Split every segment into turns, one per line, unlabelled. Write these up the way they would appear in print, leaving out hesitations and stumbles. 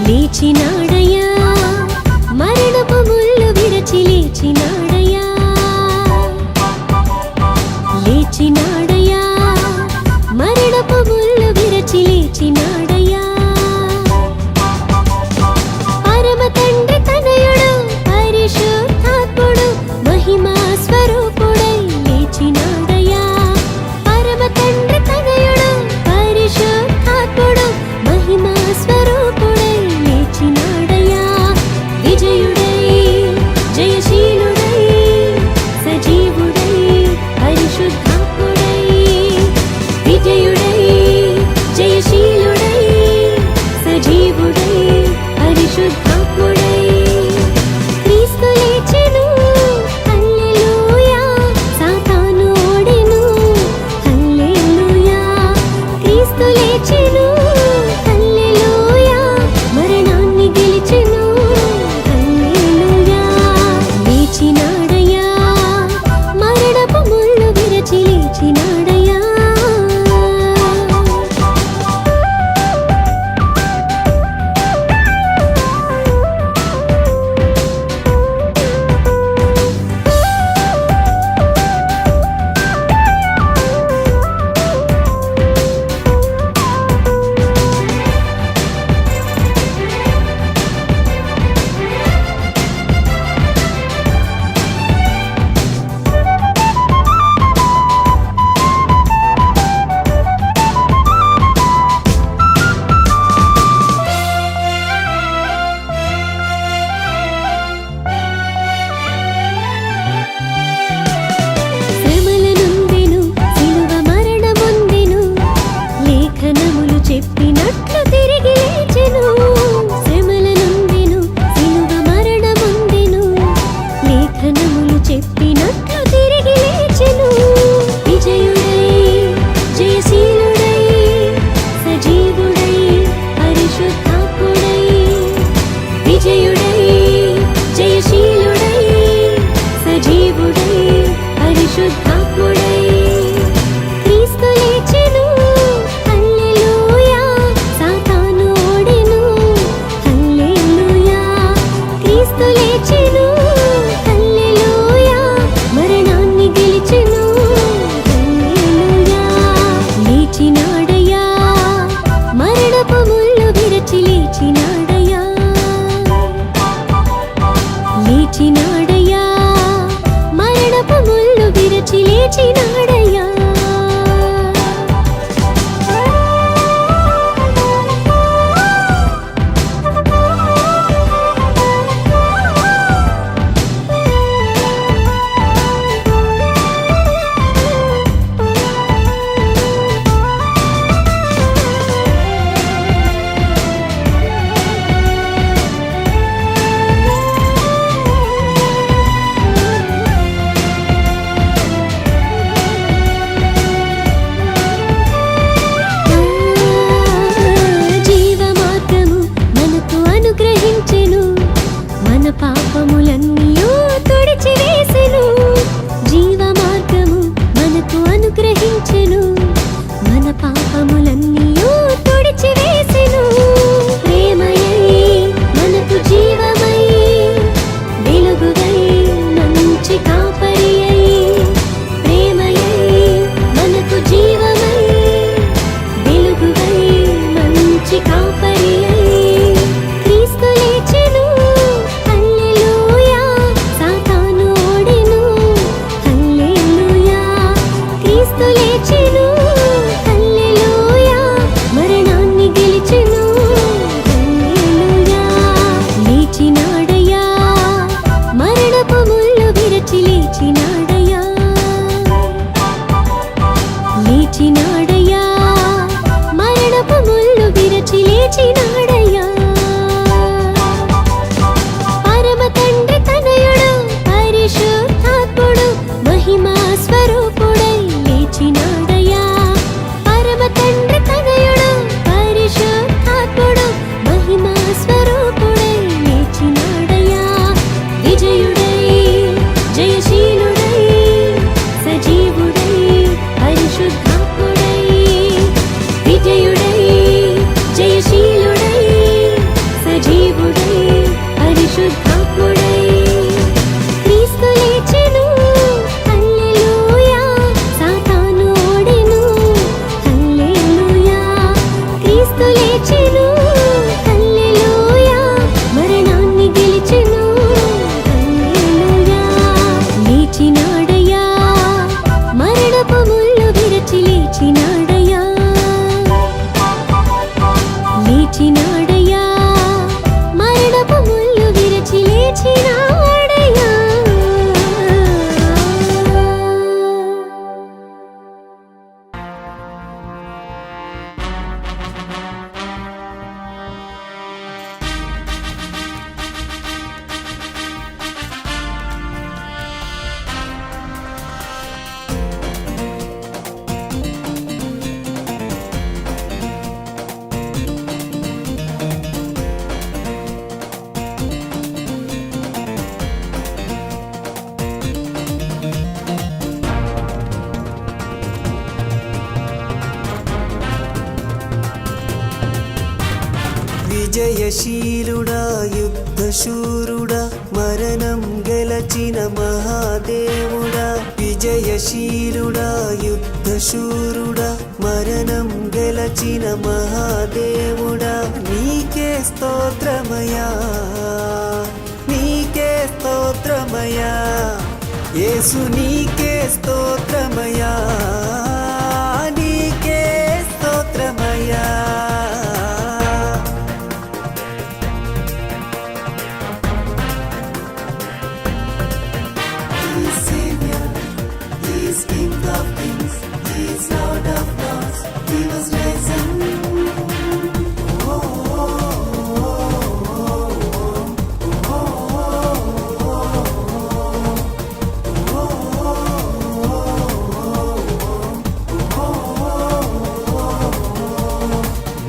లేచినాడయ్యా మరణపు ముళ్ళు విరచి లేచినాడయ్యా లేచినాడయ్యా మరణపు ముళ్ళు విరచి లేచినాడయ్యా పరమ తండ్రి తనయుడు పరిశుద్ధాత్ముడు మహిమా స్వరూపుడై లేచినాడయ్యా పరమ తండ్రి తనయుడు పరిశుద్ధాత్ముడు మహిమా స్వరూపుడై లేచినాడు లేచినాడయ్యా, మరణపు ముళ్ళు విరచి లేచినాడయ్యా.
విజయశీలుడా యుద్ధశూరుడా మరణం గెలచిన మహాదేవుడా, విజయశీలుడా యుద్ధశూరుడా మరణం గెలచిన మహాదేవుడా, నీకే స్తోత్రమయా, నీకే స్తోత్రమయా, యేసు నీకే స్తోత్రమయా, నీకే స్తోత్రమయా. King of kings, he is Lord of lords, he was risen.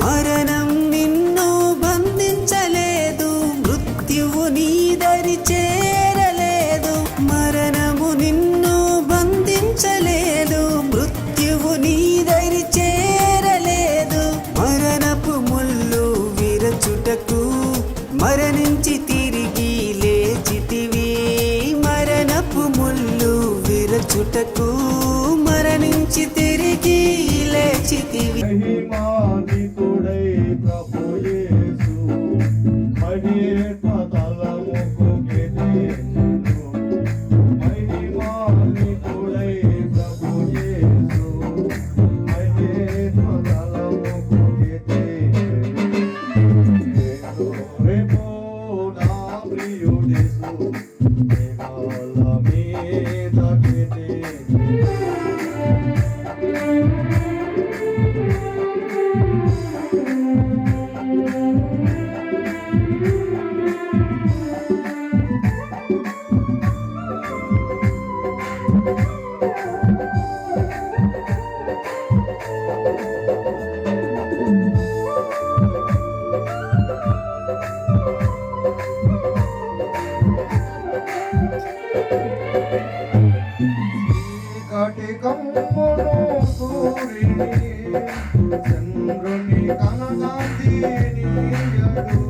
మరణం నిన్ను బంధించలేదు, మృత్యువు నీ దరి చేరలేదు, మరణము నిన్ను బంధించలేదు, మృత్యువు నీ దరి చేరలేదు, మరణపు ముళ్ళు విరచుటకు మరణించి తిరిగి లేచితివి, మరణపు ముళ్ళు విరచుటకు మరణించి తిరిగి లేచితివి.
మహిమానితుడై ప్రభు యేసు మహేత్మతలముకు గెలిచెను. మహిమానితుడై ప్రభు యేసు మహేత్మతలముకు గెలిచెను. రేపు నా ప్రియుడేసు మేఘాల మీద గెలిచెను. చీకటి కమ్మును సూర్యుని చంద్రుని కనకాంతి నీయడు.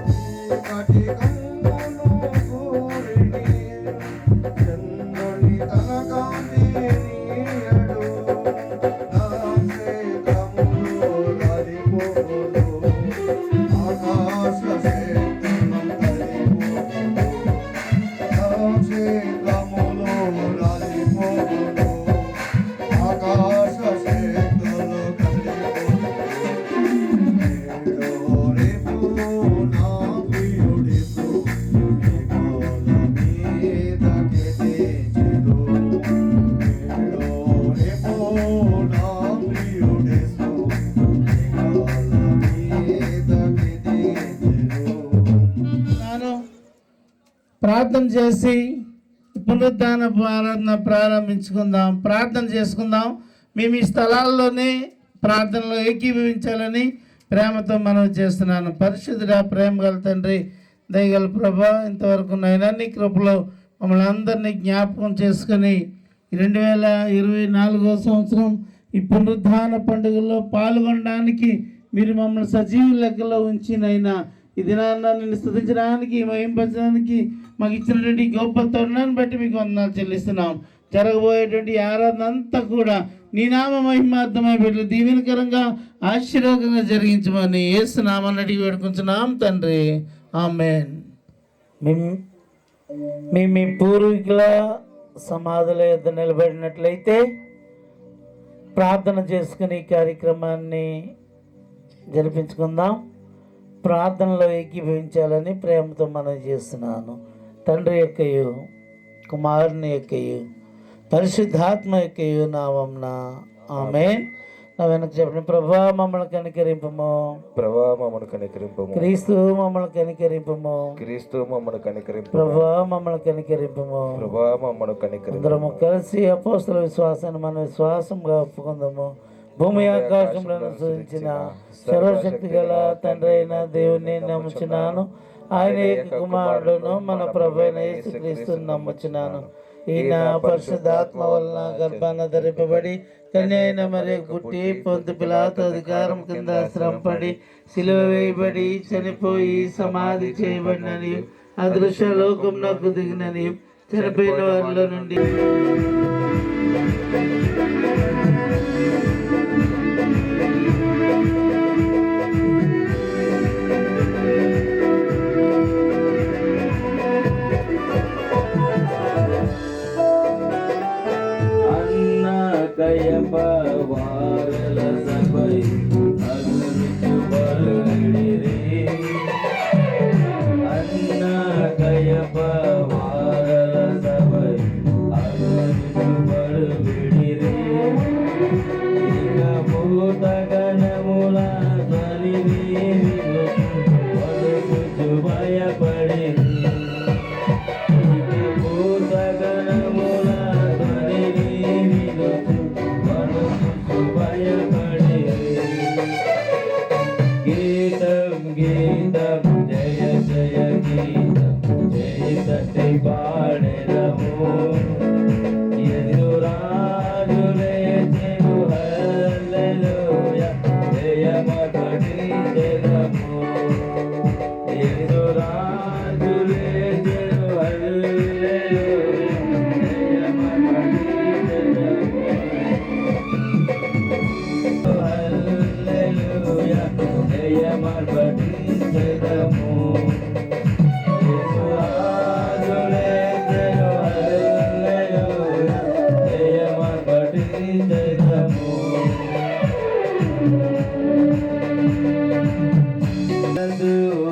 చీకటి కమ్మును సూర్యుని చంద్రుని కనకాంతి నీయడు. నా సేతములు లరిపోదు, ఆకాశ సేతనం లరిపోదు, నా సేతములు లరిపోదు, ఆకాశ సేతలు కలిపోదు. రేపు నా ప్రియుడేసు మేఘాల మీద గెలిచెను. రేపు నా ప్రియుడేసు మేఘాల మీద గెలిచెను.
ప్రార్థన చేసి పునరుద్ధాన ఆరాధన ప్రారంభించుకుందాం. ప్రార్థన చేసుకుందాం. మేము ఈ స్థలాల్లోనే ప్రార్థనలో ఏకీభవించాలని ప్రేమతో మనం చేస్తున్నాను. పరిశుద్ధుడా, ప్రేమ గల తండ్రి, దయగల ప్రభా, ఇంతవరకు నైనా నీ కృపలో మమ్మల్ని అందరినీ జ్ఞాపకం చేసుకొని 2024 సంవత్సరం ఈ పునరుద్ధాన పండుగల్లో పాల్గొనడానికి మీరు మమ్మల్ని సజీవ లెక్కలో ఉంచినైనా ఈ దినాన్న నిన్ను స్తుతించడానికి, మహింపరచడానికి మాకు ఇచ్చినటువంటి గొప్ప తరుణాన్ని బట్టి మీకు వందనాలు చెల్లిస్తున్నాం. జరగబోయేటువంటి ఆరాధన అంతా కూడా నీ నామ మహిమార్థమై పెట్టి దీవెనకరంగా ఆశీర్వాదంగా జరిగించమని యేసు నామాన్ని అడిగి వేడుకుంటున్నాం తండ్రి, ఆమేన్. మీ పూర్వీకుల సమాధుల యొద్ద నిలబడినట్లయితే ప్రార్థన చేసుకుని ఈ కార్యక్రమాన్ని జరిపించుకుందాం. ప్రార్థనలో ఏకీభవించాలని ప్రేమతో మనవి చేస్తున్నాను. తండ్రి యొక్కయు, కుమారుని యొక్కయు, పరిశుద్ధాత్మ యొక్కయు నామమున ఆమేన్. నా వెనక చెప్పండి. ప్రభువా మమ్మల్ని కనికరింపము,
ప్రభువా మమ్మల్ని కనికరింపము.
క్రీస్తు మమ్మల్ని కనికరింపము,
క్రీస్తు మమ్మల్ని కనికరింపము.
ప్రభువా మమ్మల్ని కనికరింపము.
ప్రభువా మమ్మల్ని కనికరింపము.
అందరము కలిసి అపోస్తల విశ్వాసాన్ని మన విశ్వాసంగా ఒప్పుకుందాము. భూమి ఆకాశంలో సూచించిన సర్వశక్తి గల తండ్రి అయిన దేవుని నమ్ముచున్నాను. ఆయన ఏక కుమారుడును మన ప్రభు అయిన యేసుక్రీస్తుని నమ్ముచున్నాను. ఈయన పరిశుద్ధాత్మ వలన గర్భాన ధరింపబడి కన్య అయిన మరి పుట్టి పొంతు పిలాతు అధికారం కింద శ్రమపడి సిలువ వేయబడి చనిపోయి సమాధి చేయబడినని అదృశ్య లోకంలోకి దిగినని చనిపోయిన వారిలో నుండి వారల సభై అగురుచు బలుడిరే అన్న కయప వారల సభై అగురుచు బలుడిరే ఇక భూత గణముల ధ్వనిని వదుకుచు భయపడి భూత గణముల ధ్వనిని గీతం గీతం జయ జయ గీతం జయ సతి పాడెదము యేసురాజులే చెను హల్లెలూయా జయమపఠించెదము యేసురాజులే చెను హల్లెలూయా జయమపఠించెదము యేసురాజులే చెను హల్లెలూయా జయమపఠించెదము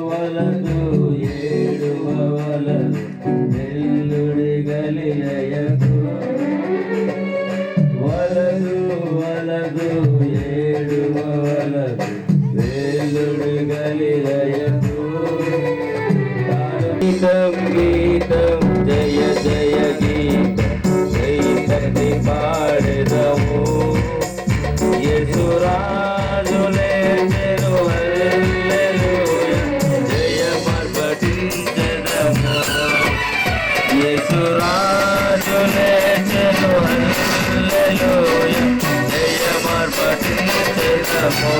వలదు ఏడువ వలదు ఎల్లుడి గలియకు వలదు వలదు ఏడువ వలదు వెల్లుడి గలియకు గీతం గీతం జయ జయ గీతం జయ సతి పాడెదము యేసురాజులే చెను హల్లెలూయా జయమపఠించెదము యేసురాజులే చెను హల్లెలూయా జయమపఠించెదము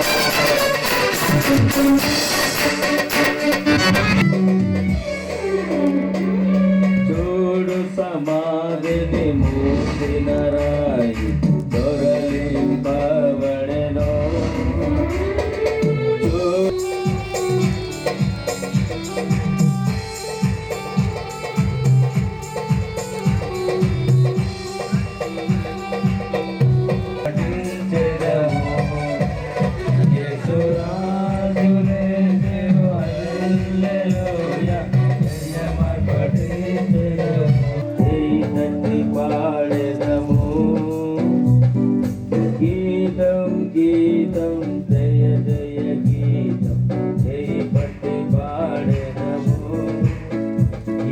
చూడు సమాధిని మూసిన రాయి దొరలింపబడెను యేసురాజులే చెను హల్లెలూయా జయమపఠించెదము జయ సతి పాడెదము గీతం గీతం జయ జయ గీతం జయ పట్టి పాడెదము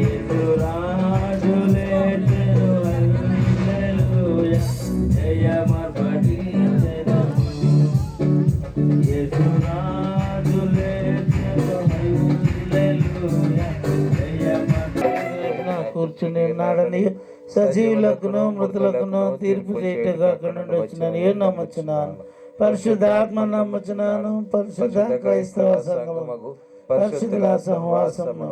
యేసురాజులే చెను హల్లెలూయా జయమపఠించెదము యేసురాజులే చెను హల్లెలూయా జయమపఠించెదము కూర్చుని ఉన్నాడని సజీవులకును మృతులకును తీర్పు చేయటగా అక్కడ నుండి వచ్చినాను. ఏ నమ్ముచున్నాను, పరిశుద్ధాత్మ నమ్ముచున్నాను, పరిశుద్ధ క్రైస్తవ సంఘము, పరిశుద్ధుల సహవాసమును,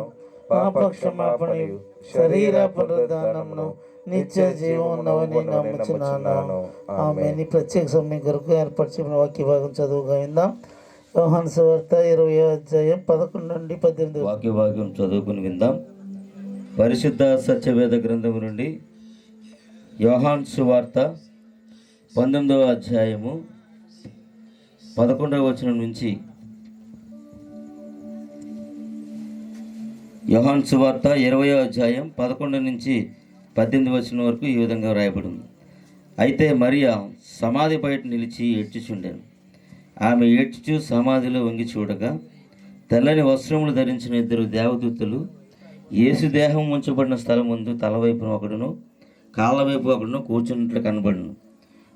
పాపక్షమాపణయు, శరీర పునరుద్ధానమును, నిత్య జీవం ఉన్నవని నమ్ముచున్నాను. ఆమె నీ ప్రత్యేక సమయం కొరకు ఏర్పరిచిన వాక్య భాగం చదువుగా విందాం. యోహాను సువార్త 20:11-18
వాక్య భాగం చదువుకుని విందాం. పరిశుద్ధ సత్యవేద గ్రంథము నుండి యోహాను సువార్త 19వ అధ్యాయము 11వ వచనం నుంచి యోహాను సువార్త 20వ అధ్యాయం 11 నుంచి 18 వచనం వరకు ఈ విధంగా వ్రాయబడింది. అయితే మరియా సమాధి బయట నిలిచి ఏడ్చుచుండెను. ఆమె ఏడ్చుచు సమాధిలో వంగి చూడగా తెల్లని వస్త్రములు ధరించిన 2 దేవదూతలు యేసు దేహం ఉంచబడిన స్థలం ముందు తలవైపున ఒకడును కాళ్ళ వైపు ఒకడును కూర్చున్నట్లు కనబడును.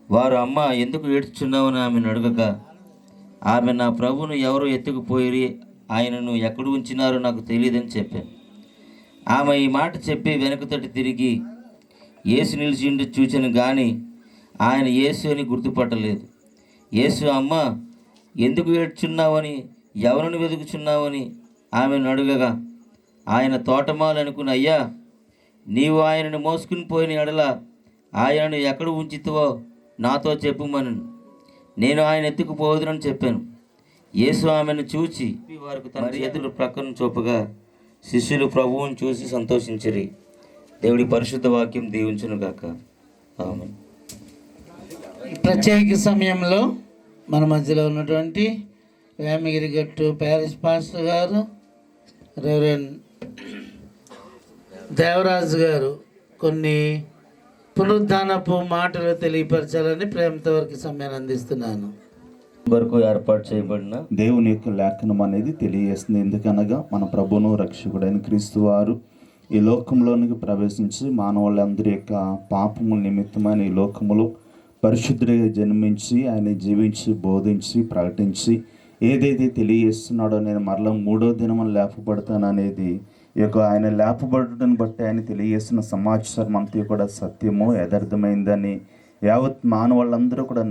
వారు, అమ్మ, ఎందుకు ఏడ్చుచున్నావని ఆమెను అడగగా, ఆమె, నా ప్రభువును ఎవరు ఎత్తుకుపోయి ఆయనను ఎక్కడ ఉంచినారో నాకు తెలియదని చెప్పాను. ఆమె ఈ మాట చెప్పి వెనుకతటి తిరిగి యేసు నిలిచిండి చూచెను గాని ఆయన యేసు అని గుర్తుపట్టలేదు. యేసు, అమ్మ, ఎందుకు ఏడ్చున్నావని, ఎవరిని వెతుకుచున్నావని ఆమెను అడగగా, ఆయన తోటమాలి అనుకుని, అయ్యా, నీవు ఆయనను మోసుకుని పోయిన ఎడల ఆయనను ఎక్కడ ఉంచితివో నాతో చెప్పుమను, నేను ఆయన ఎత్తుకుపోదునని చెప్పాను. యేసు ఆమెను చూచి వారికి తన చేతులు ప్రక్కన చూపగా శిష్యులు ప్రభువుని చూసి సంతోషించిరి. దేవుడి పరిశుద్ధ వాక్యం దీవించును గాక. ఆమేన్.
ఈ ప్రత్యేక సమయంలో మన మధ్యలో ఉన్నటువంటి వేమగిరి గట్టు ప్యారిస్ పాస్టర్ గారు, రెవరెండ్ దేవరాజు గారు కొన్ని పునరుద్ధానపు మాటలు తెలియపరచాలని ప్రేమతో వారికి సమయాన్ని అందిస్తున్నాను.
వరకు ఏర్పాటు చేయబడిన
దేవుని యొక్క లేఖనం అనేది తెలియజేస్తుంది. ఎందుకనగా మన ప్రభువును రక్షకుడైన క్రీస్తు వారు ఈ లోకంలోనికి ప్రవేశించి మానవులందరి యొక్క పాపముల నిమిత్తమైన ఈ లోకములో పరిశుద్ధుడిగా జన్మించి ఆయన జీవించి బోధించి ప్రకటించి ఏదైతే తెలియజేస్తున్నాడో, నేను మరలా 3వ దినమున లేపబడతాననేది ఈ యొక్క ఆయన లేపబడటం బట్టి ఆయన తెలియజేస్తున్న సమాచారం అంతా కూడా సత్యము యథార్థమైందని యావత్ మానవాళ్ళందరూ కూడా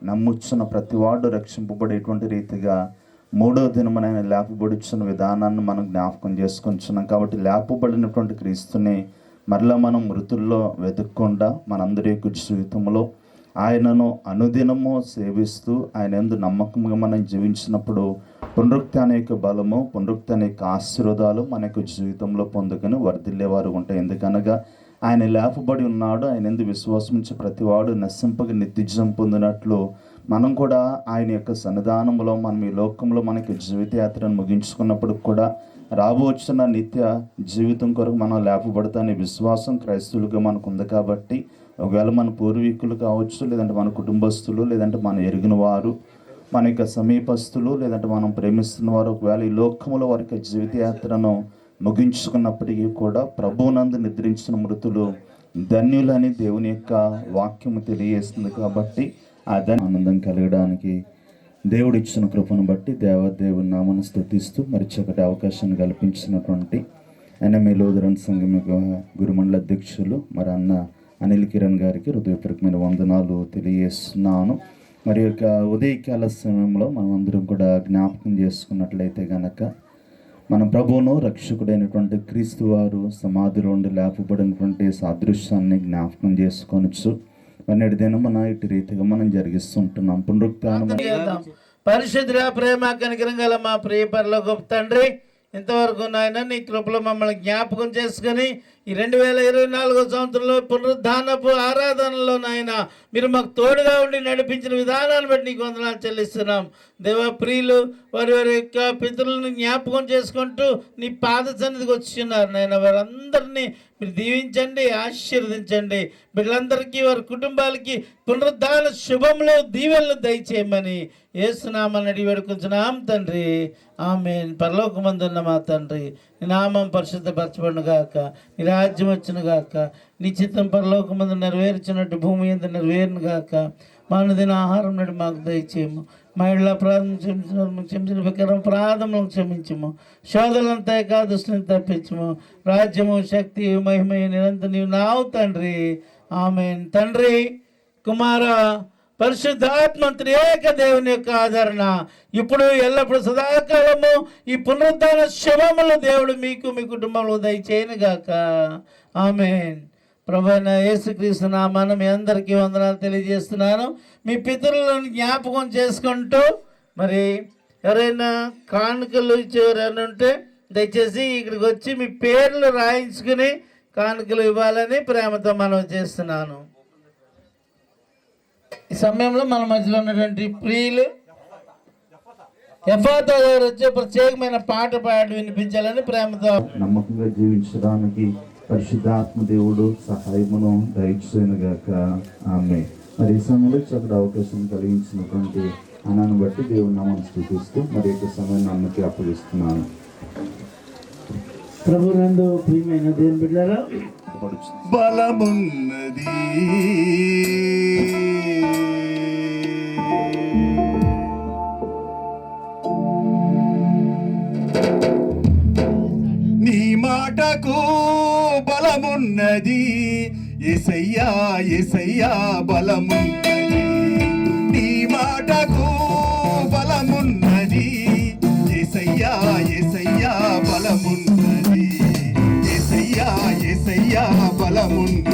నమ్ముచున్న ప్రతివాడు రక్షింపబడేటువంటి రీతిగా 3వ దినమున ఆయన లేపబడుచున్న విధానాన్ని మనం జ్ఞాపకం చేసుకుంటున్నాం. కాబట్టి లేపబడినటువంటి క్రీస్తుని మరలా మనం మృతుల్లో వెతుక్కుండా మనందరి యొక్క జీవితంలో ఆయనను అనుదినము సేవిస్తూ ఆయన యందు నమ్మకంగా మనం జీవించినప్పుడు పునరుక్తి యొక్క బలము, పునరుక్తి యొక్క ఆశీర్వాదాలు మన యొక్క జీవితంలో పొందుకొని వర్ధిల్లేవారు ఉంటాయి. ఎందుకనగా ఆయన లేపబడి ఉన్నాడు. ఆయన యందు విశ్వాసించే ప్రతివాడు నశింపక నిత్యజీవం పొందినట్లు మనం కూడా ఆయన యొక్క సన్నిధానంలో మనం ఈ లోకంలో మనకి జీవితయాత్రను ముగించుకున్నప్పుడు కూడా రాబోతున్న నిత్య జీవితం కొరకు మనం లేపబడతానే విశ్వాసం క్రైస్తవులుగా మనకు ఉంది. కాబట్టి ఒకవేళ మన పూర్వీకులు కావచ్చు, లేదంటే మన కుటుంబస్తులు, లేదంటే మన ఎరిగిన వారు, మన యొక్క సమీపస్తులు, లేదంటే మనం ప్రేమిస్తున్న వారు ఒకవేళ ఈ లోకంలో వారి యొక్క జీవితయాత్రను ముగించుకున్నప్పటికీ కూడా ప్రభువునందు నిద్రించిన మృతులు ధన్యులని దేవుని యొక్క వాక్యము తెలియజేస్తుంది. కాబట్టి ఆ ఆనందం కలగడానికి దేవుడు ఇచ్చిన కృపను బట్టి దేవదేవుని నామను స్తుతిస్తూ మరి చక్కటి అవకాశాన్ని కల్పించినటువంటి ఎన్ఎంఏ లూథరన్ సంఘం గురుమండల అధ్యక్షులు మరి అన్న అనిల్ కిరణ్ గారికి హృదయపూర్వకమైన వందనాలు తెలియజేస్తున్నాను. మరి యొక్క ఉదయకాల సమయంలో మనం అందరం కూడా జ్ఞాపకం చేసుకున్నట్లయితే గనక మన ప్రభువును రక్షకుడైనటువంటి క్రీస్తు వారు సమాధిలో ఉండి లేపబడినటువంటి సాదృశ్యాన్ని జ్ఞాపకం చేసుకొనొచ్చు. పన్నెండు దినం మన ఇటు రీతిగా మనం జరిగిస్తుంటున్నాం. పునరుక్తానం.
పరిశుద్ధ ప్రేమ కనికరం గల మా ప్రియ పరలోకపు తండ్రి, ఇంతవరకు నాయన నీ కృపలో మమ్మల్ని జ్ఞాపకం చేసుకొని ఈ 2024 సంవత్సరంలో పునరుద్ధానపు ఆరాధనలో నాయన మీరు మాకు తోడుగా ఉండి నడిపించిన విధానాన్ని బట్టి నీకు వందనాలు చెల్లిస్తున్నాం. దేవ ప్రియులు వారి యొక్క పితరులను జ్ఞాపకం చేసుకుంటూ నీ పాద సన్నిధికి వచ్చిన్నారు నాయన. వారందరినీ మీరు దీవించండి, ఆశీర్వదించండి. బిడ్డలందరికీ వారి కుటుంబాలకి పునరుద్ధాన శుభములు దీవెనలు దయచేయమని యేసునామమున అడిగి వేడుకుంటున్నాం తండ్రి. ఆమేన్. పరలోకమందున్న మా తండ్రి, నీ నామం పరిశుద్ధపరచబడును గాక, నీ రాజ్యం వచ్చును గాక, నీ చిత్తం పరలోకమందు నెరవేర్చినట్టు భూమి మీద నెరవేరును గాక. మానదిన ఆహారం నాడు మాకు దయచేయము, మా ఇళ్ళ క్షమించిన ప్రకారం ప్రాధములను క్షమించము, శోధలంతా కాదుని తప్పించము. రాజ్యము, శక్తి, మహిమ నిరంతరం నీవు నావు తండ్రి. ఆమేన్. తండ్రి, కుమార, పరిశుద్ధాత్మ త్రియేక దేవుని యొక్క ఆదరణ ఇప్పుడు ఎల్లప్పుడు సదాకాలము ఈ పునరుద్ధాన శుభములు దేవుడు మీకు మీ కుటుంబంలో దయచేయను గాక. ఆమేన్. ప్రభువైన యేసుక్రీస్తు నామమున మీ అందరికీ వందనాలు తెలియజేస్తున్నాను. మీ పితరులను జ్ఞాపకం చేసుకుంటూ మరి ఎవరైనా కానుకలు ఇచ్చేవారు ఎవరైనా ఉంటే దయచేసి ఇక్కడికి వచ్చి మీ పేర్లు రాయించుకుని కానుకలు ఇవ్వాలని ప్రేమతో మనం చేస్తున్నాను. ఈ సమయంలో మన మధ్యలో ఉన్నటువంటి ప్రియులు ఎఫాతా గారు వచ్చే ప్రత్యేకమైన పాట పాడి వినిపించాలని ప్రేమతో
నమ్మకంగా జీవించడానికి పరిశుద్ధాత్మ దేవుడు సహాయమును దయచేయను గాక ఆమె. మరి ఈ సమయంలో చక్కటి అవకాశం కలిగించినటువంటి అన్నాన్ని బట్టి దేవుని నామమును స్తుతిస్తూ మరి యొక్క సమయాన్ని అమ్మకి అప్పగిస్తున్నాను.
ప్రభునందు ప్రియమైన దేవుని బిడ్డలారా,
బలమున్నది నీ మాటకు బలమున్నది యేసయ్యా యేసయ్యా బలమున్నది నీ మాటకు బలమున్నది యేసయ్యా యేసయ్యా బలమున్నది యేసయ్యా యేసయ్యా బలమున్నది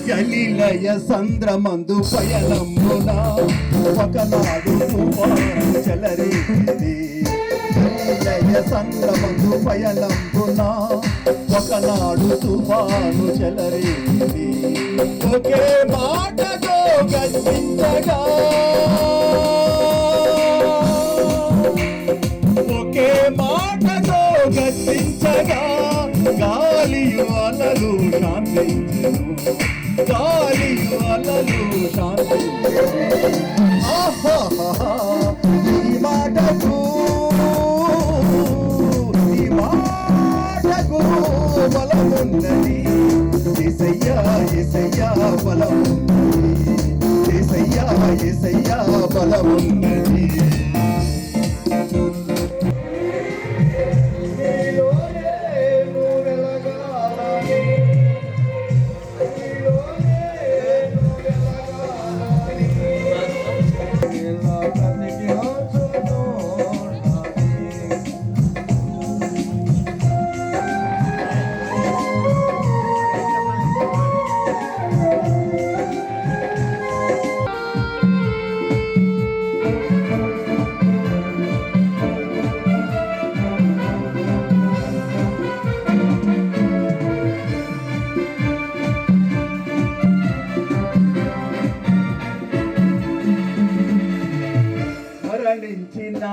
గలిలయ సంద్రమందు పయనమున ఒకనాడు తుఫాను చెలరేగింది గలిలయ సంద్రమందు పయనమున ఒకనాడు తుఫాను చెలరేగింది ఒకే మాటతో గర్జించగా ఒకే మాటతో గర్జించగా గాలియు అలలు శాంతించెను గాలియు అలలు శాంతించెను ఆహాహా ఈ మాటకు బలమున్నది యేసయ్యా యేసయ్యా బలమున్నది యేసయ్యా యేసయ్యా బలమున్నది మరణించిన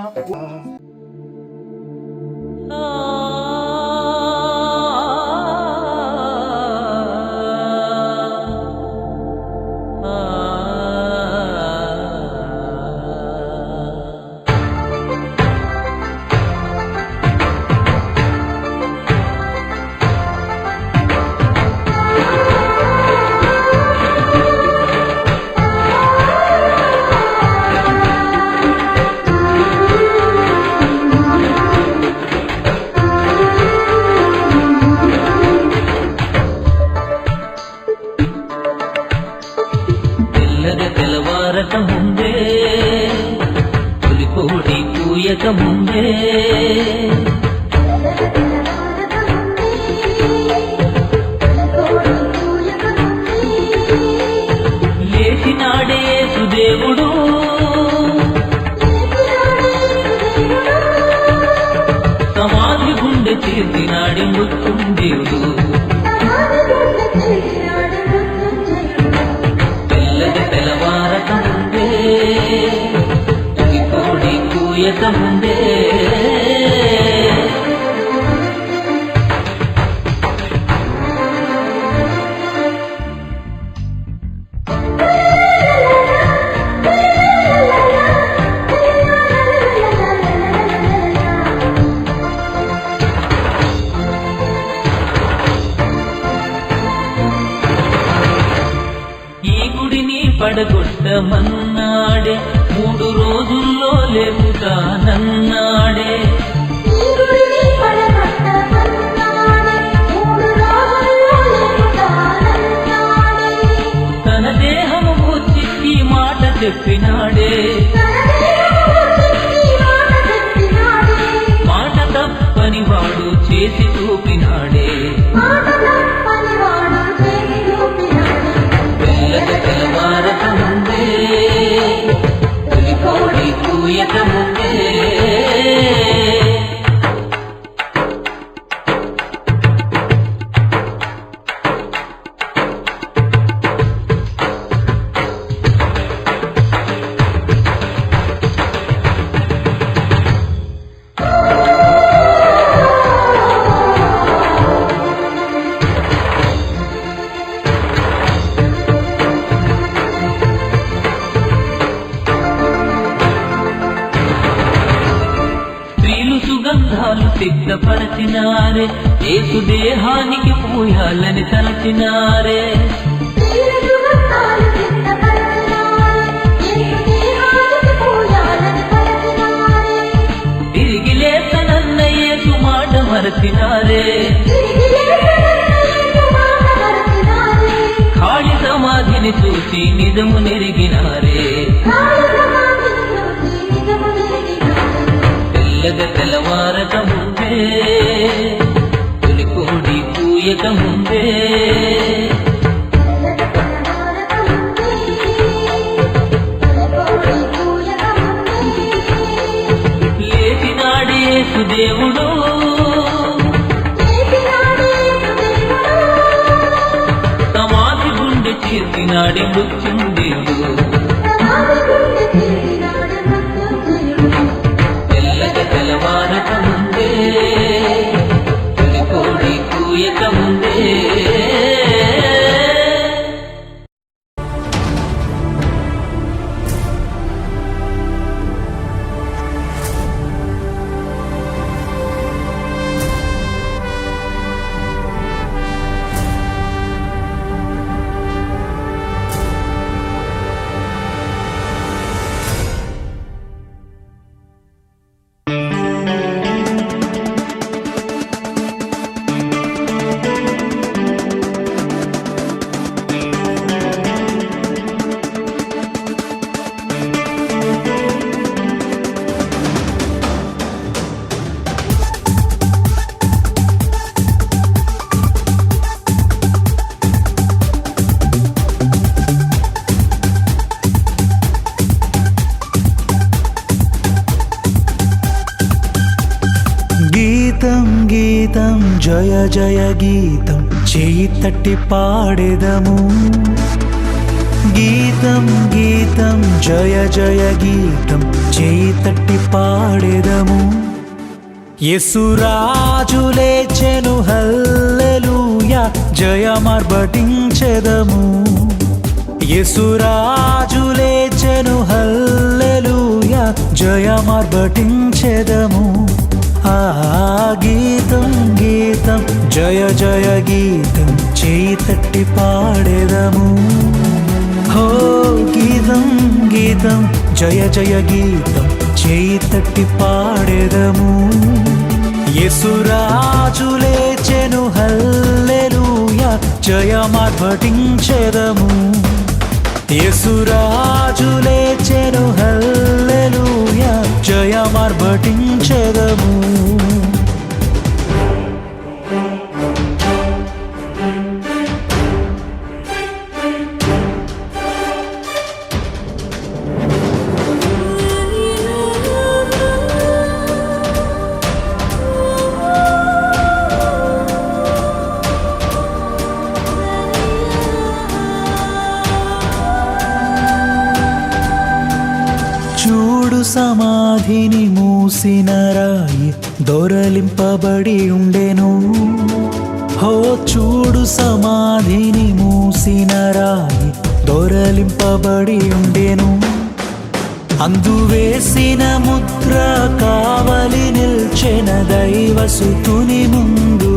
తెల్లవారక ముందే తొలికోడి పూయక ముందే లేచినాడే సుదేవుడు సమాధి గుండె తీర్చినాడి మృత్యుంజయుడు తెల్లవారక ముందే తొలికోడి పూయక ముందే పడగొట్టమన్నాడే 3 రోజుల్లో లేపుతానన్నాడే చెప్పినాడే మాట తప్పని వాడు చేసి చూపినాడే తెల్లగ తెల్లవారక ముందే తొలి కోడి కూయక ముందే సుగంధాలు సిద్ధపరచినారే యేసు దేహానికి పూయాలని తలచినారే తిరిగి లేతనన్న యేసు మాట మరచినారే ఖాళీ సమాధిని చూసి నిజము నెరిగినారే తెల్లగ తెల్లవారక ముందే తొలి కోడి కూయక ముందే లేచినాడే సుదేవుడు సమాధి గుండె చేసినాడే మృత్యుంజయుడు తెల్లవారక ముందే తొలి కోడి కూయక ముందే
గీతం గీతం జయ జయ గీతం చేయి తట్టి పాడెదము గీతం గీతం జయ జయ గీతం చేయి తట్టి పాడెదము యేసురాజు లేచెను హల్లెలూయా జయమార్భటించెదము యేసురాజు లేచెను హల్లెలూయా జయమార్భటించెదము ఆ గీతం గీతం జయ జయ గీతం చేయి తట్టి పాడెదము హో గీతం గీతం జయ జయ గీతం చేయి తట్టి పాడెదము యేసురాజు లేచెను హల్లెలూయా జయమార్భటించెదము యేసురాజు లేచెను హల్లెలూయా జయమార్భటించెదము చూడు సమాధిని మూసిన రాయి దొరలింపబడి ఉండెను హో చూడు సమాధిని మూసిన రాయి దొరలింపబడి ఉండెను అందువేసిన ముద్ర కావలి నిల్చెన దైవసుతుని ముందు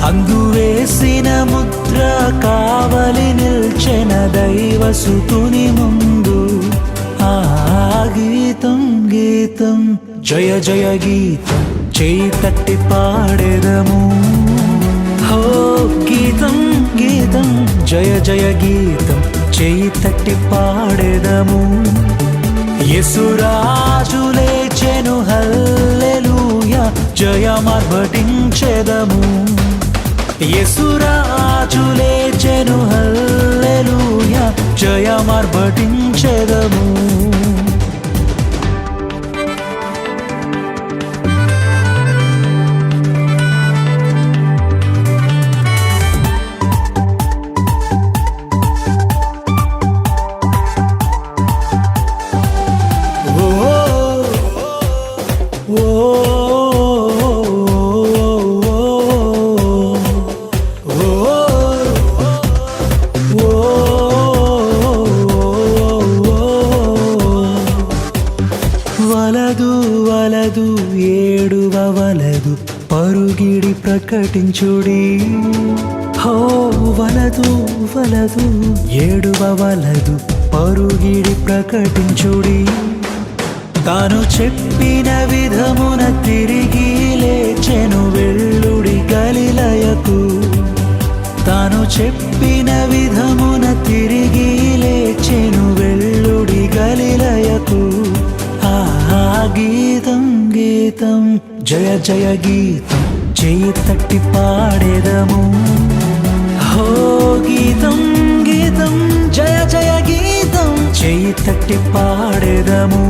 అందువేసిన ముద్ర కావలి నిల్చెన దైవసుతుని ముందు ఆ గీతం గీతం జయ జయ గీతం చేయి తట్టి పాడెదము హో గీతం గీతం జయ జయ గీతం చేయి తట్టి పాడెదము. యేసురాజు లేచెను హల్లెలూయా జయమార్భటించెదము. యేసురాజు లేచెను హల్లెలూయా జయమార్భటించెదము. వలదు వలదు ఏడువవలదు పరుగిడి ప్రకటించుడి. హో వలదు వలదు ఏడువవలదు పరుగిడి ప్రకటించుడి. తాను చెప్పిన విధమున తిరిగి లేచెను వెళ్ళుడి గలిలయకు. తాను చెప్పిన విధమున తిరిగి లేచెను వెళ్ళుడి గలిలయకు. గీతం గీతం జయ జయ గీతం చేయి తట్టి పాడెదము. హో గీతం గీతం జయ జయ గీతం చేయి తట్టి పాడెదము.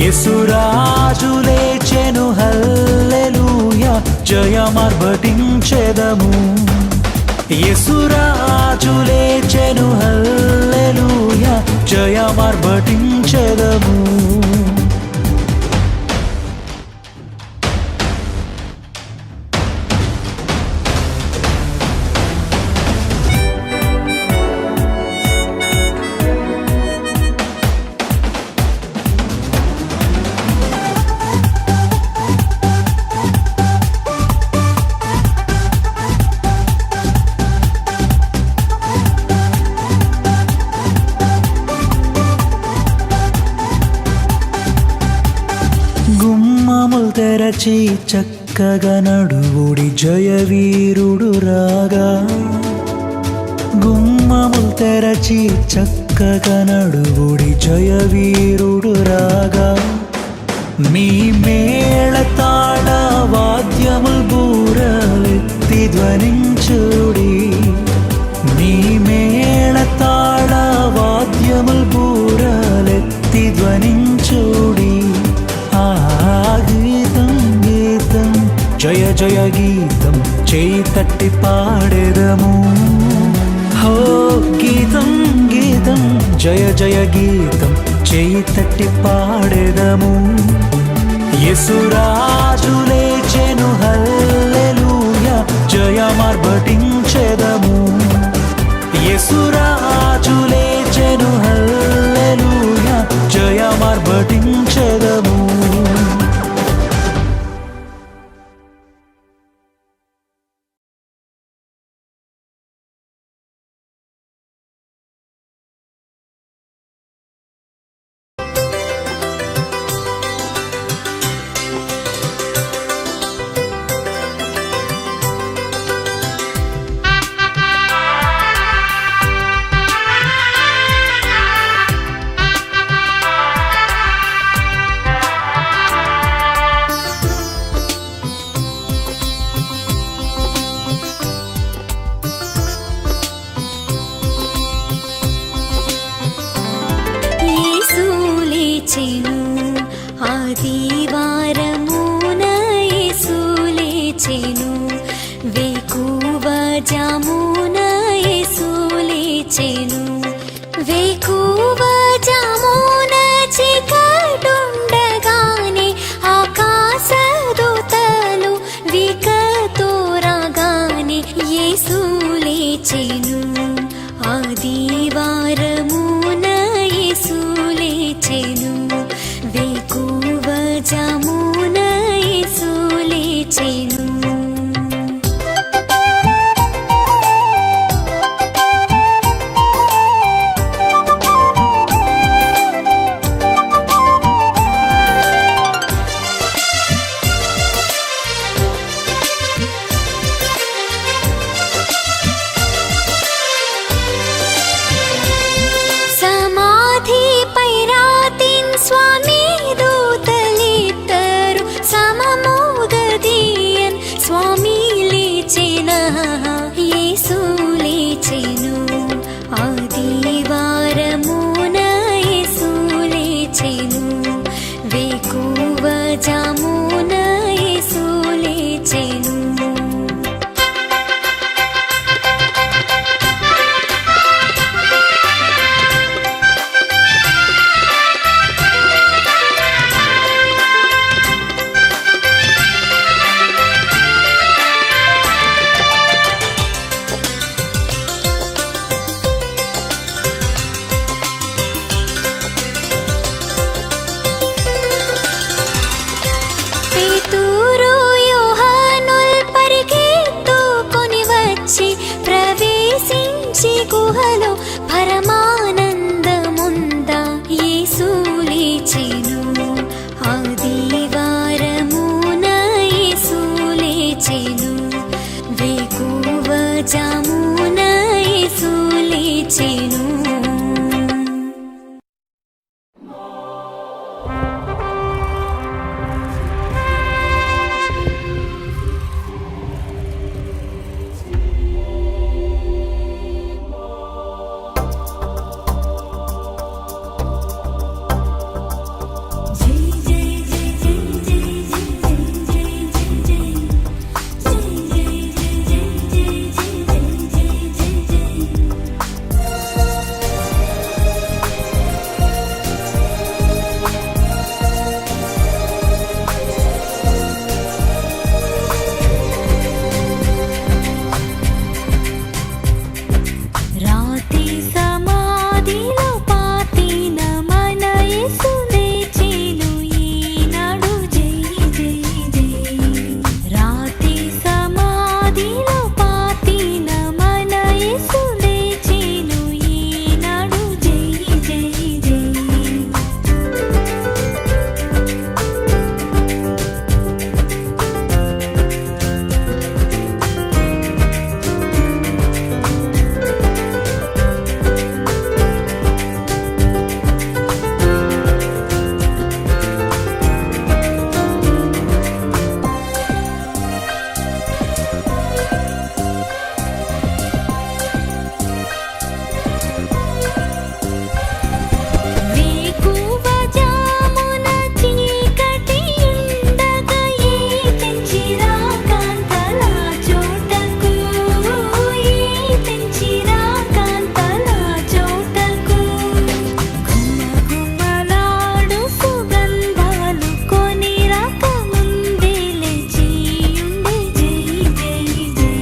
యేసురాజు లేచెను హల్లెలూయా జయమార్భటించెదము. యేసురాజు లేచెను హల్లెలూయా జయమార్భటించెదము. గుమ్మములు తెరచి చక్కగా నడువుడి జయవీరుడు రాగా. గుమ్మములు తెరచి చక్కగా నడువుడి జయవీరుడు రాగా. మీ మేళతాళ వాద్యముల్ బూరలెత్తి ధ్వనించుడి. మీ మేళతాళ వాద్యముల్ బూరలెత్తి ధ్వనించుడి. గీతం గీతం జయ జయ గీతం చేయి తట్టి పాడెదము. హో గీతం గీతం జయ జయ గీతం చేయి తట్టి పాడెదము. యేసురాజు లేచెను హల్లెలూయా జయమార్భటించెదము. యేసురాజు లేచెను హల్లెలూయా జయమార్భటించెదము.
ఆదివారమున యేసు లేచెను. వేకువ జామున యేసు లేచెను. వేకువ జామున చీకటుండగానే ఆకాశదూతలు వికతో రాగానే యేసు లేచెను. ఆదివారమున యేసు లేచెను. వేకువ జామున యేసు లేచెను. సమాధిలో పరమానందముంద యేసు లేచెను ఆదివారమున యేసు లేచెను వేకువజామున యేసు లేచెను రాతి సమాధిలో పాతిన మన యేసు లేచెను ఈనాడు జై జై జై రాతి సమాధిలో పాతిన మన యేసు లేచెను ఈనాడు జై జై జై వేకువజామున చీకటి ఉండగా ఏతెంచిరా కాంతల చోటకు ఏతెంచిరా కాంతల చోటకు గుమగుమలాడు సుగంధాలు కొని రాకముందే లేచియుండే జై జై జై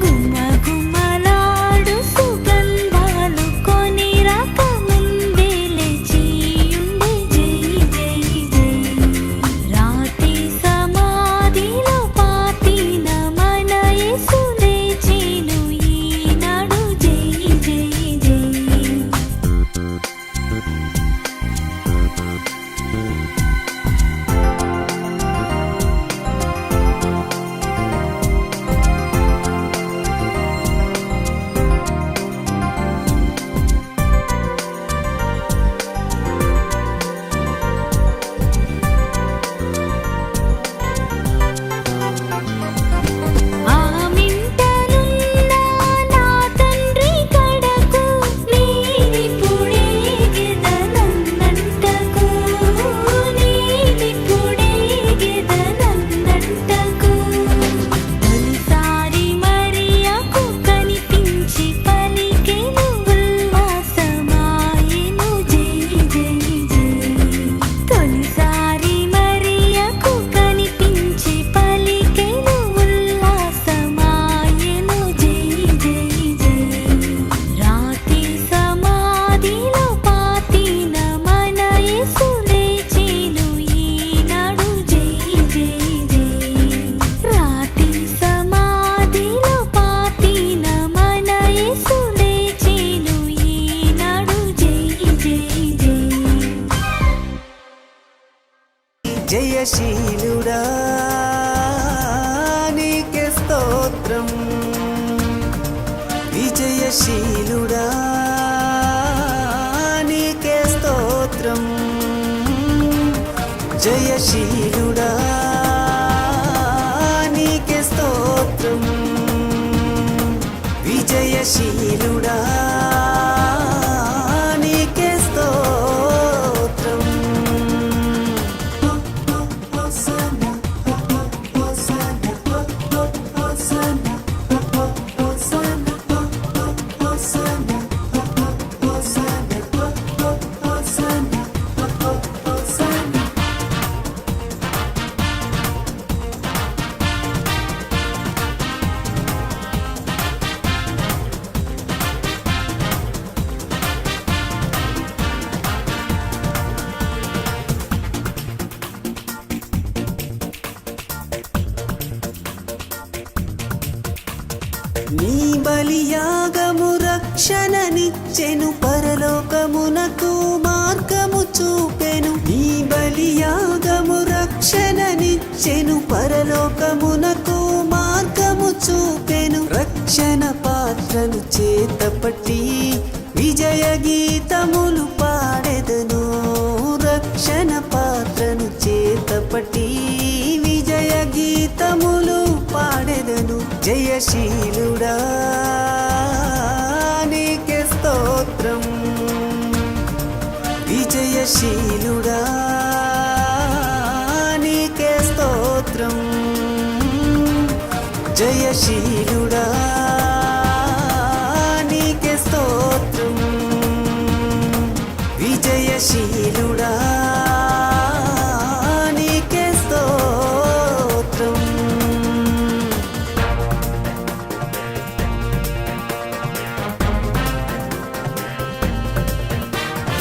గుమగుమలాడు సుగంధాలు కొని రాకముందే లేచియుండే జై జై జై రాతి సమాధిలో పాతిన మన యేసు లేచెను ఈనాడు జై జై జై ఆమింటనున్న నా తండ్రి కడకు నీనిప్పుడే గెదనన్నంటకు నీనిప్పుడే గెదనన్నంటకు తొలిసారి మరియకు కనిపించి పలికెను ఉల్లాసమాయెను జై జై జై తొలిసారి మరియకు కనిపించి పలికెను ఉల్లాసమాయెను జై జై జై రాతి సమాధిలో పాతిన మన యేసు లేచెను ఈనాడు జై జై జై రాతి సమాధిలో పాతిన మన యేసు లేచెను ఈనాడు జై జై జై
జయశీలుడా నీకే స్తోత్రం విజయశీలుడా నీకే స్తోత్రం జయశీలుడా నీకే స్తోత్రం విజయశీలుడా నీకే స్తోత్రం రక్షణనిచ్చెను పరలోకమునకు మార్గము చూపెను నీ బలియాగము రక్షణనిచ్చెను పరలోకమునకు మార్గము చూపెను రక్షణ పాత్రను చేతపట్టి విజయ గీతములు పాడెదను రక్షణ పాత్రను చేతపట్టి విజయ గీతములు పాడెదను జయశీలుడా నీకే స్తోత్రం విజయశీలుడా నీకే స్తోత్రం జయశీలుడా నీకే స్తోత్రం విజయశీలుడా నీకే స్తోత్రం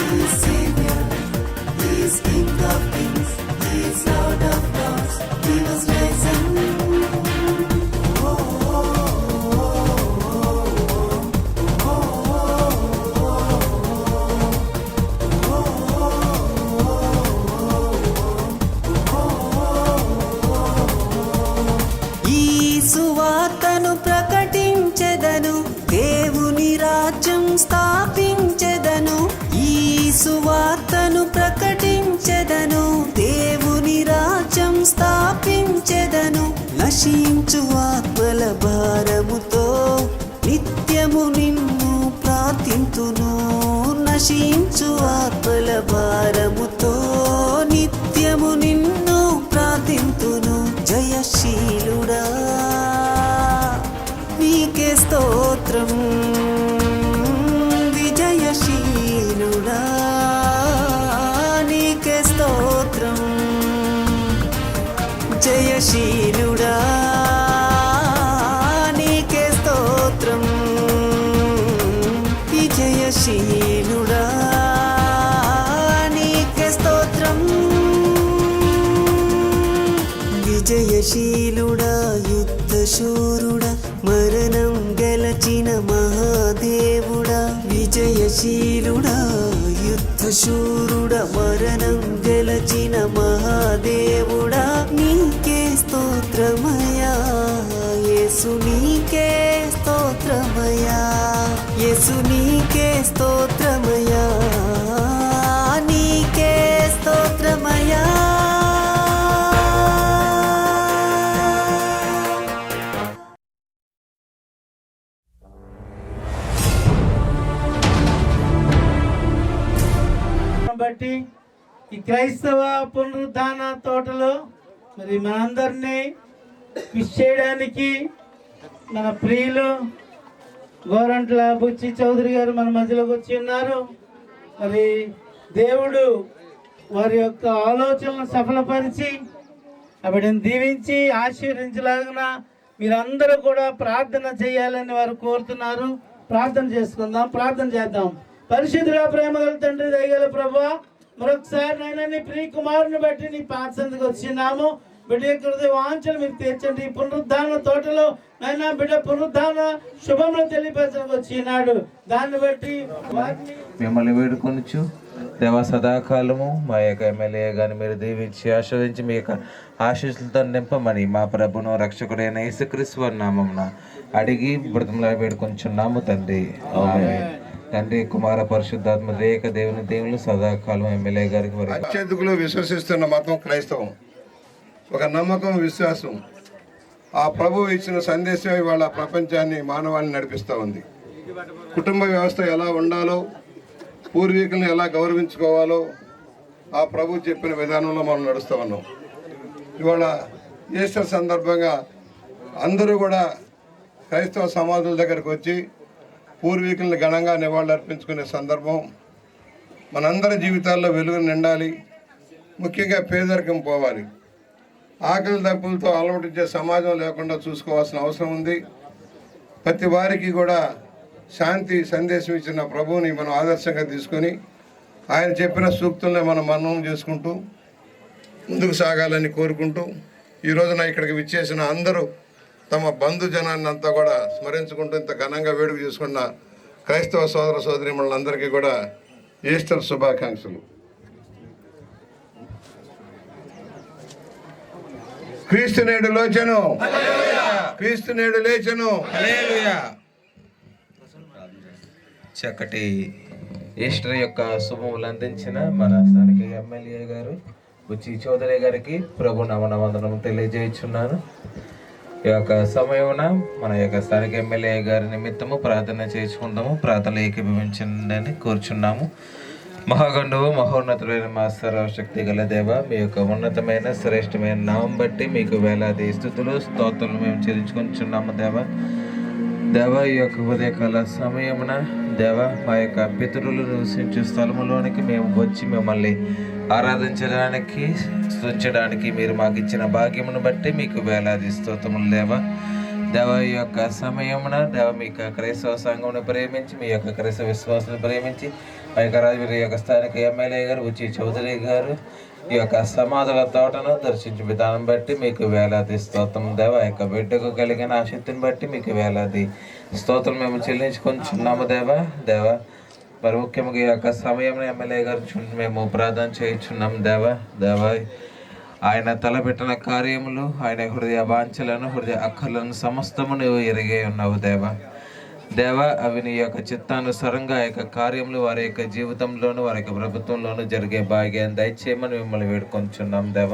He is Savior, He is King of Kings, He is Lord of Lords, He was risen.
ఈ సువార్తను ప్రకటించెదను దేవుని రాజ్యం స్థాపించెదను ఈ సువార్తను ప్రకటించెదను దేవుని రాజ్యం స్థాపించెదను నశించు ఆత్మల భారముతో నిత్యము నిన్ను ప్రార్థింతును నశించు ఆత్మల భారముతో నిత్యము నిన్ను ప్రార్థింతును జయశీలుడా నీకే స్తోత్రం విజయశీలుడా నీకే స్తోత్రం జయశీలుడా నీకే స్తోత్రం విజయశీలుడా నీకే స్తోత్రం విజయశీలుడా యుద్ధశూరుడా మరణం గెలచిన మహాదేవుడా విజయశీలుడా యుద్ధశూరుడా మరణం గెలచిన మహాదేవుడా నీకే స్తోత్రమయా యేసు నీకే స్తోత్రమయా యేసు నీకే స్తోత్రమయా నీకే స్తోత్రమయా
బట్టి ఈ క్రైస్తవ పునరుద్ధాన తోటలో మరి మనందరినీ విష్ చేయడానికి మన ప్రియులు గోరంట్ల బుచ్చి చౌదరి గారు మన మధ్యలోకి వచ్చి ఉన్నారు. మరి దేవుడు వారి యొక్క ఆలోచనలను సఫలపరిచి వాటిని దీవించి ఆశీర్వించలాగిన మీరందరూ కూడా ప్రార్థన చేయాలని వారు కోరుతున్నారు. ప్రార్థన చేసుకుందాం, ప్రార్థన చేద్దాం. పరిశుద్ధుల ప్రేమగల తండ్రి దయగల ప్రభువా, మరొకసారి నైనా నీ ప్రియ కుమారుని బట్టి నీ పాత్సందుకు వచ్చినాము. బిడ్డ యొక్క వాంఛలు మీరు తీర్చండి. ఈ పునరుద్ధాన తోటలో నైనా బిడ్డ పునరుద్ధాన శుభంలో తెలియపరచడానికి వచ్చినాడు. దాన్ని బట్టి వారిని
మిమ్మల్ని వేడుకొనుచు దేవా సదాకాలము మా యొక్క ఎమ్మెల్యే గారిని మీరు దీవించి ఆశ్రయించి మీ యొక్క ఆశీస్సులతో నింపమని మా ప్రభును రక్షకుడైన యేసుక్రీస్తు వారి నామమున అడిగి బ్రతములా వేడుకొంచున్నాము తండ్రి. ఆమేన్. తండ్రి కుమార పరిశుద్ధాత్మ రేక దేవుని సదాకాలం ఎమ్మెల్యే గారికి మరి
అత్యధికులు విశ్వసిస్తున్న మతం క్రైస్తవం. ఒక నమ్మకం, విశ్వాసం. ఆ ప్రభువు ఇచ్చిన సందేశం ఇవాళ ప్రపంచాన్ని, మానవాళిని నడిపిస్తూ ఉంది. కుటుంబ వ్యవస్థ ఎలా ఉండాలో, పూర్వీకులను ఎలా గౌరవించుకోవాలో ఆ ప్రభు చెప్పిన విధానంలో మనం నడుస్తూ ఉన్నాం. ఇవాళ ఈస్టర్ సందర్భంగా అందరూ కూడా క్రైస్తవ సమాధుల దగ్గరకు వచ్చి పూర్వీకులను ఘనంగా నివాళులర్పించుకునే సందర్భం. మనందరి జీవితాల్లో వెలుగు నిండాలి. ముఖ్యంగా పేదరికం పోవాలి. ఆకలి దప్పులతో అలవాటించే సమాజం లేకుండా చూసుకోవాల్సిన అవసరం ఉంది. ప్రతి వారికి కూడా శాంతి సందేశం ఇచ్చిన ప్రభువుని మనం ఆదర్శంగా తీసుకొని ఆయన చెప్పిన సూక్తుల్ని మనం మననం చేసుకుంటూ ముందుకు సాగాలని కోరుకుంటూ ఈ రోజున ఇక్కడికి విచ్చేసిన అందరూ తమ బంధుజనాన్ని అంతా కూడా స్మరించుకుంటూ ఇంత ఘనంగా వేడుక చేసుకున్న క్రైస్తవ సోదర సోదరీమణులందరికీ కూడా ఈస్టర్ శుభాకాంక్షలు. క్రీస్తు నేడు లోచను, క్రీస్తు నేడు లేచను.
చక్కటి ఈస్టర్ యొక్క శుభములు అందించిన మన స్థానిక ఎమ్మెల్యే గారు బుచ్చి చౌదరి గారికి ప్రభు నమనవందనం తెలియజేస్తున్నాను. ఈ యొక్క సమయమున మన యొక్క స్థానిక ఎమ్మెల్యే గారి నిమిత్తము ప్రార్థన చేసుకుందాము. ప్రార్థన ఏకీభవించండి కోరుచున్నాము. మహాగండువు మహోన్నతులైన మా సర్వశక్తి గల దేవ, మీ యొక్క ఉన్నతమైన శ్రేష్టమైన నామం బట్టి మీకు వేలాది స్తుతులు స్తోత్రాలు మేము చెల్లించుకుంటున్నాము దేవ. దేవ, ఈ యొక్క ఉదయకాల సమయమున దేవ, మా యొక్క పితరులు నివసించే స్థలములోనికి మేము వచ్చి మిమ్మల్ని ఆరాధించడానికి స్తుతించడానికి మీరు మాకు ఇచ్చిన భాగ్యమును బట్టి మీకు వేలాది స్తోత్రములు దేవ. దేవ, ఈ యొక్క సమయమున దేవ మీ యొక్క క్రైస్తవ సంఘమును ప్రేమించి మీ యొక్క క్రైస్తవ విశ్వాసాన్ని ప్రేమించి మా యొక్క రాజు యొక్క స్థానిక ఎమ్మెల్యే గారు బుచ్చి చౌదరి గారు ఈ యొక్క సమాధుల తోటను దర్శించే విధానం బట్టి మీకు వేలాది స్తోత్రం దేవ. ఆ యొక్క బిడ్డకు కలిగిన ఆసక్తిని బట్టి మీకు వేలాది స్తోత్రం మేము చెల్లించుకుంటున్నాము దేవ. దేవ, మరి ముఖ్యంగా ఈ యొక్క సమయంలో ఎమ్మెల్యే గారు మేము ప్రార్థన చేయించున్నాము దేవ. దేవ, ఆయన తలపెట్టిన కార్యములు, ఆయన హృదయ వాంఛలను, హృదయ అక్కర్లను సమస్తము నువ్వు ఎరిగే ఉన్నావు దేవ. దేవ, అవి నీ యొక్క చిత్తానుసారంగా ఆ యొక్క కార్యములు వారి యొక్క జీవితంలోను వారి యొక్క ప్రభుత్వంలోను జరిగే భాగ్యాన్ని దయచేయమని మిమ్మల్ని వేడుకొంచున్నాం దేవ.